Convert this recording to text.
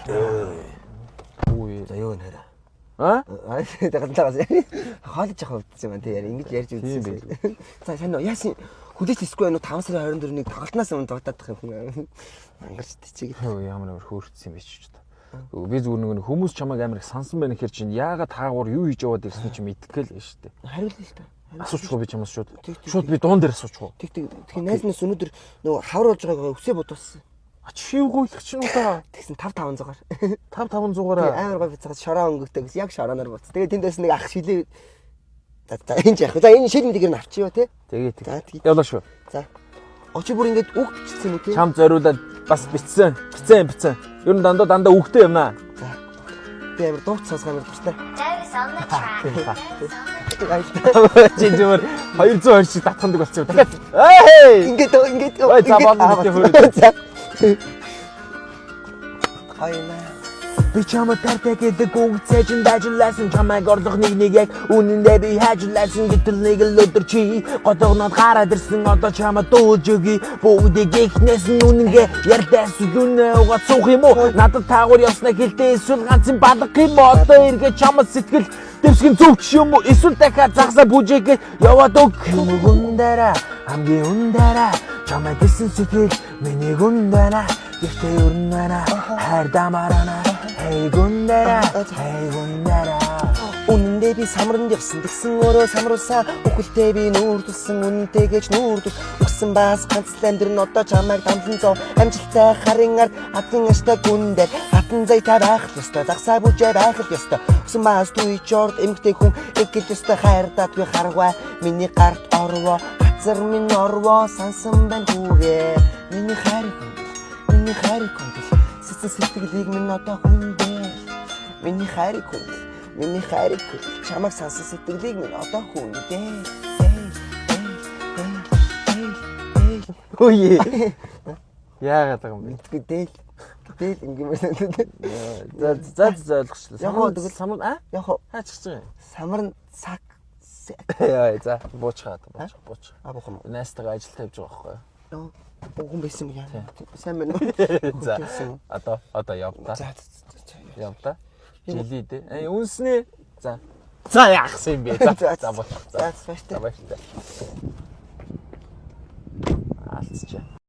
Үй. За юу нэрэ. Дагалдаагаас. Хоолж явах өвдсөн юм тий. Ингэж ярьж үзсэн. За сайн уу яасан хүлээж тэсгүй байна уу 5 сарын 24-ний тоглолтноос өмнө зогтоодох юм хүн. Ангарч тийчиг. Ямар хөөрцсөн юм бэ ч ч та. Би зүгээр нэг хүмүүс чамайг амар их сансан байна гэхэр чинь яагаад таагуур юу хийж яваад ирсэн чи мэдтгэл л шүү дээ. Хариулъя л та. Асуучихгүй би чамаас шууд. Шууд би дуун дээр асуучихгүй. Тэгэхээр найзнаас өнөөдөр нөгөө хавар болж байгааг өсөө бодуулсан. Чивгүй л чинь удаа. Тэгсэн 5-500-аар. 5-500-аараа. Амар гоо бицгаас шороо өнгөтэй гэсэн яг шорооноор буц. Тэгээ тэндээс нэг ах шилээ. За энэ яах вэ? За энэ шил мэдгээр нь авчиё те. Тэгээ. Явлаа шүү. За. Очи бүр ингэж үг бичсэн юм уу те? Чам зориулаад бас бичсэн. Ер нь дандаа үгтэй юм аа. За. Би амар дууч сонсгоо амар дуртай. Чи зүгээр 220 шиг татхандаг болчихсон. Дахиад. Эй! Ингээд. Ой, за баасан гэдэг хөрөө. Хайна. Би чамд тартай гэдэг үг цэжинд ажилласан чамайг орлох нэг яг үнэндээ би хажлаасан гэтэл нэг л өдөр чи годогнод гараад ирсэн одоо чамд дуулж өгье бүгдийг ихнээс нь үнэнгээ ярьдаас үнэ угаа цуух юм уу надад таагуур явснаа хэлдээ эсвэл ганцын балах юм уу одоо эргээ чамд сэтгэл дэвсгэн зүгч юм уу эсвэл дахиад загсаа бүжээгээ яваад өг юм гүндара хамгийн үндара чамайг гэсэн сэтгэл миний гүндара ихтэй өрнөна хайр дамарана Hey гүндара Үнэндээ би самранд явсан тэгсэн өөрөө самруулсан Үхэлтэй би нүүр тулсан үнэнтэй гэж нүүр тул Өгсөн бас ганц л амьдрын одоо чамайг дамжин зов Амжилттай харын ард хатын аштай гүндэр Хатан зайтай байх л ёстой загсаа бүжээ байх л ёстой Өгсөн бас түүч орд эмгтэй хүн эгэл ёстой хайрдаад би харгай Миний гарт орвоо хацар минь орвоо сансан байна түүгээ Миний хайрыг хүндэл Сэцэн сэтгэлийг минь одоо хүндэл Миний хайрыг хүндэл Чамайг сансан сэтгэлийг минь одоо хүндэл Ой яагаад байгаа юм бэ? Дээл ингэмээр За ойлгочлаа. Самар яг хаачих чинь. самар сак Яа за буучгаад. Абах юм. Найстайгаа ажил тавьж байгаа байхгүй юу? Хүн байсан юм яа. Сайн байна уу? За одоо явда. Явда. Жилий дээ. Үнснээ. За яахсан юм бэ? За бууч. За баяртай. Алцчаа.